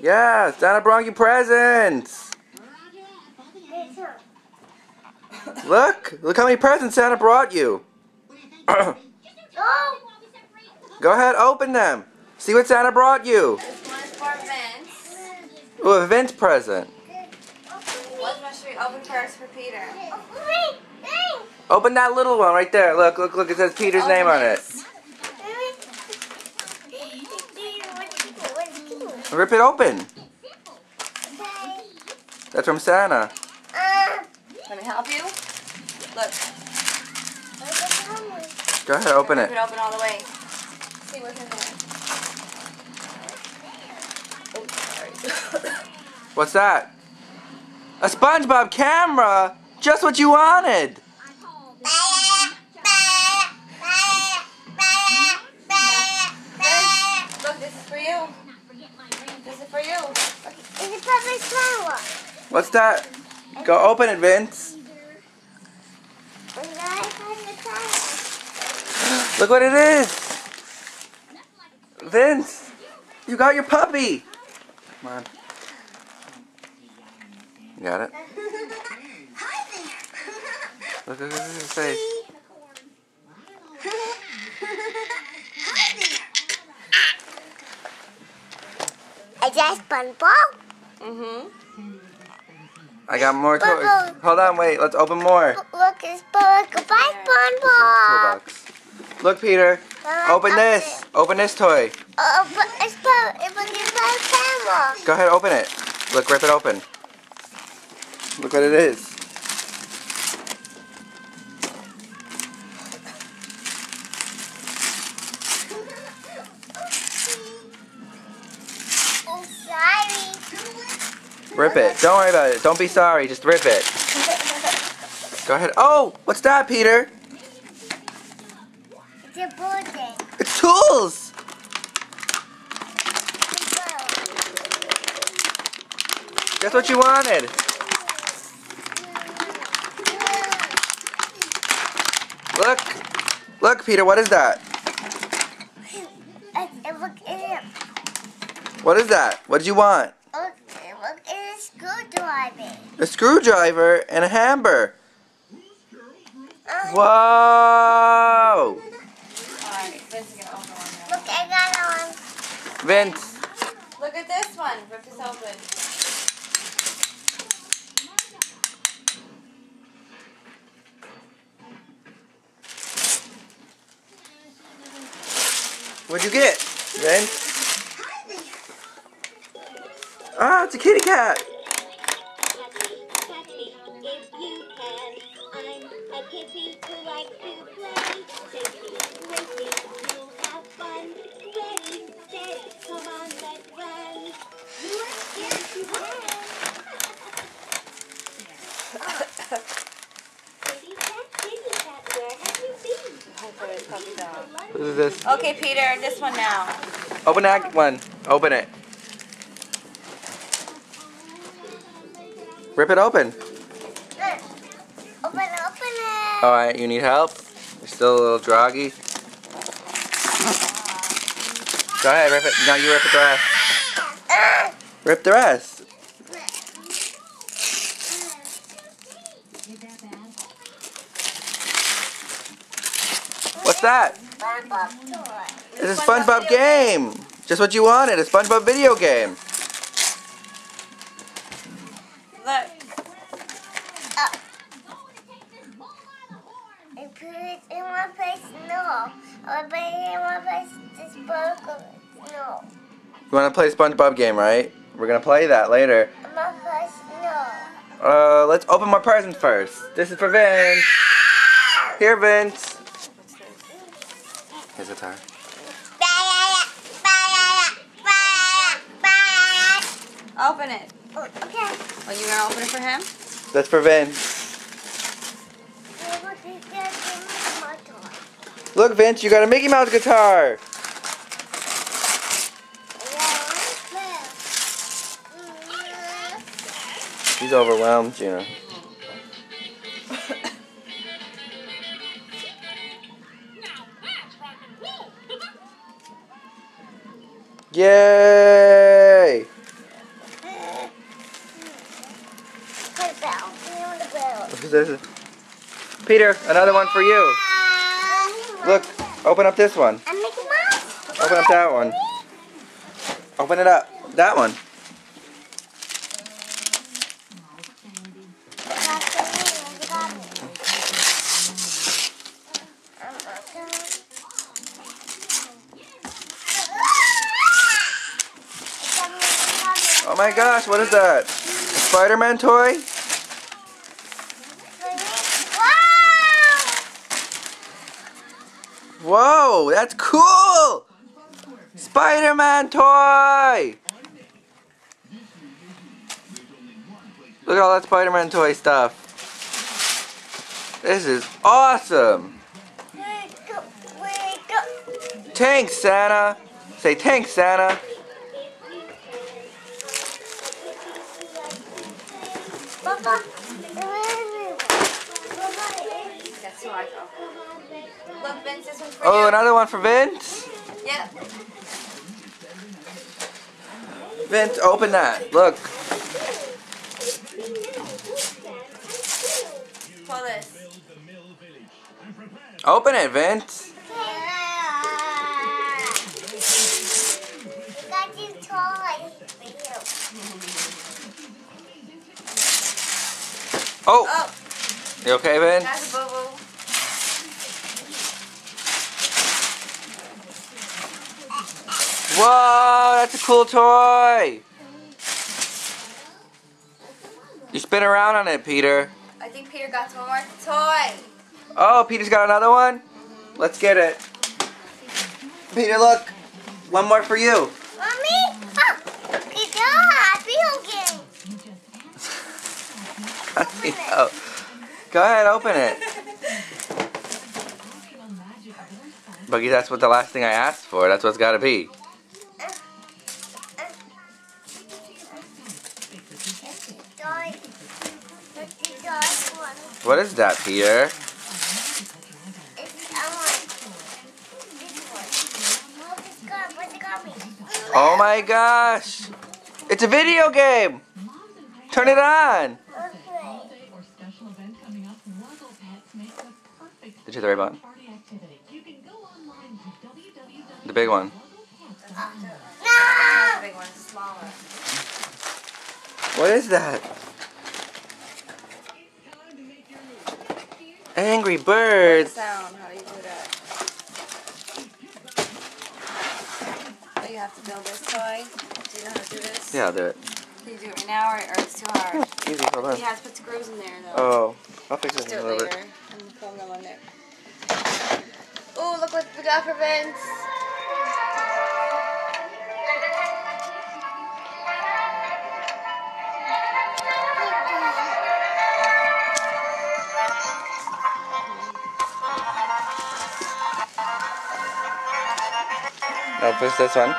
Yeah, Santa brought you presents. Look how many presents Santa brought you. Go ahead, open them. See what Santa brought you. This one is for Vince. Ooh, a Vince present. What one should we open first for Peter? Open that little one right there. Look, it says Peter's name on it. Rip it open. That's from Santa. Let me help you. Look. Go ahead, open it. Rip it open all the way. See what's in there. Oh, sorry. What's that? A SpongeBob camera? Just what you wanted. Look, this is for you. This is for you. It's a perfect flower. What's that? Go open it, Vince. Look what it is. Vince, you got your puppy. Come on. You got it? Look at his face. Is that SpongeBob? I got more toys. Hold on, wait. Let's open more. Look, it's goodbye, SpongeBob. $2. Look, Peter. Open this. Open this toy. But it's goodbye, camera. Go ahead, open it. Look, rip it open. Look what it is. I'm sorry. Rip it. Don't worry about it. Don't be sorry. Just rip it. Go ahead. Oh, what's that, Peter? It's a birthday. It's tools. Guess what you wanted? Look, Peter. What is that? What is that? What did you want? Look, it's a screwdriver. A screwdriver and a hammer. Whoa! Alright, Vince is gonna open one. Look, I got one. Vince. Look at this one. Rip this open. What'd you get, Vince? Ah, it's a kitty cat. What is this? Okay, Peter, this one now. Open that one. Open it. Rip it open. Open it. Alright, you need help? You're still a little groggy? Go ahead, rip it. No, you rip the rest. Rip the rest. What's that? It's a SpongeBob game. Just what you wanted, a SpongeBob video game. Look. I put it in one place, no. I put it in one place, this burger, no. You want to play SpongeBob game, right? We're going to play that later. In one place, no. Let's open my presents first. This is for Vince. Here, Vince. His guitar. Open it. Okay. Oh, you gonna open it for him? That's for Vince. Look, Vince, you got a Mickey Mouse guitar. He's overwhelmed, Gina. Yay! Peter, another one for you. Look, open up this one. And Mickey Mouse. Open up that one. Open it up. That one. Oh my gosh, what is that? A Spider-Man toy? Whoa, that's cool! Spider-Man toy! Look at all that Spider-Man toy stuff. This is awesome! Thanks, Santa! Say thanks, Santa! Papa. That's who I go. Look, Vince, this one's for Oh, you. another one for Vince? Yep. Vince, open that. Look. Pull this. Open it, Vince. Got you toys for you. Oh! Oh, You okay, Vince? that's a boo-boo. Whoa, that's a cool toy. You spin around on it, Peter. I think Peter got one more toy. Oh, Peter's got another one? Let's get it. Peter, look. One more for you. Mommy? Oh, it's a video game. Oh. Go ahead, open it. Buggy, that's what the last thing I asked for. That's what's gotta be. What is that, Peter? Oh my gosh! It's a video game! Turn it on! Did you hit the right button? The big one. The big one's smaller. What is that? Angry Birds. Sound. How do you do that? Oh, you have to build this toy. Do you know how to do this? Yeah, I'll do it. Can you do it right now, or it's too hard? Easy, hold on. He has to put screws in there, though. Oh, I'll fix Just it do in it a little later bit. and film them on there. Oh, look what we got for Vince. I'll push this one.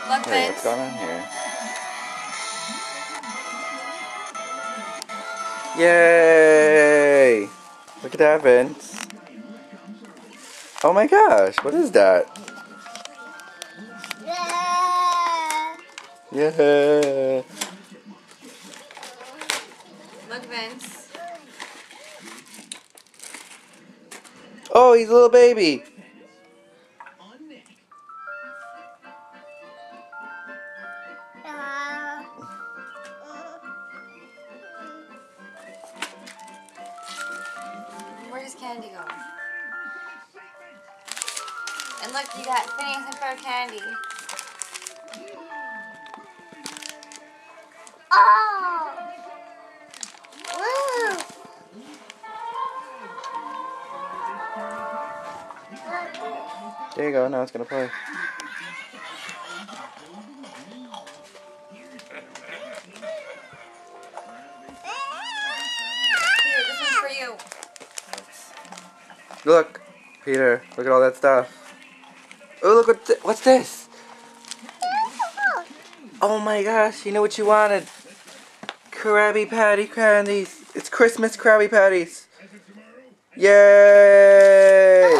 Look, Hey, Vince. what's going on here? Yay! Look at that, Vince. Oh my gosh, what is that? Yeah. Look, Vince. Oh, he's a little baby. Where does candy go? And look, you got Phineas and Ferb candy. Oh! Woo! There you go, now it's gonna play. Here, this one's for you. Look, Peter, look at all that stuff. Oh, look what's this? Oh my gosh, you know what you wanted? Krabby Patty candies. It's Christmas Krabby Patties. Yay!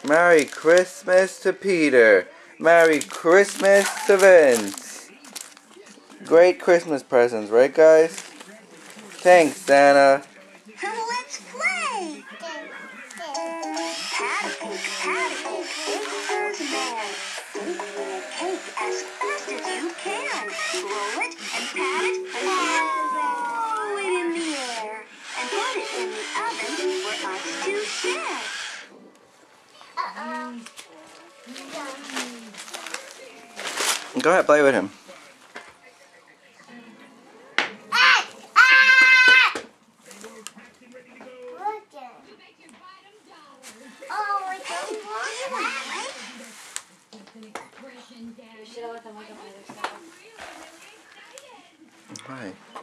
Merry Christmas to Peter. Merry Christmas to Vince. Great Christmas presents, right guys? Thanks, Santa. Let's play! Paddle, paddle, Baker's man. Take the cake as fast as you can. Roll it and pat it and throw it in the air. And put it in the oven for us to share. Go ahead, play with him. Hi.